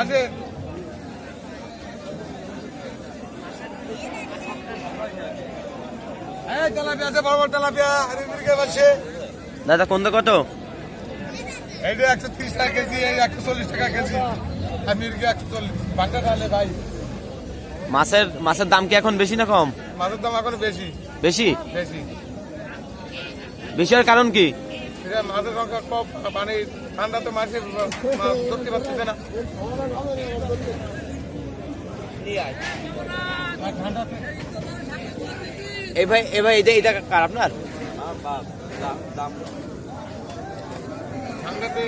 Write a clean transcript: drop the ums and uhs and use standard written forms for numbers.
আছে তেলাপিয়া আছে, বড় বড় তেলাপিয়া আছে। দাদা কোনটা কত? এইটা 130 টাকা কেজি, 140 টাকা কেজি, আর মির্গে 140। বাটা ডালে ভাই মাছের দাম কি এখন বেশি না কম? মাছের দাম এখন বেশি বেশি বেশি। বেশি হওয়ার কারণ কি? মাছের সংখ্যা কম, মানে ঠান্ডাতে মাছের মাছ ধরতে পারতেছে না। এই ভাই এটা কার আপনার? ঠান্ডাতে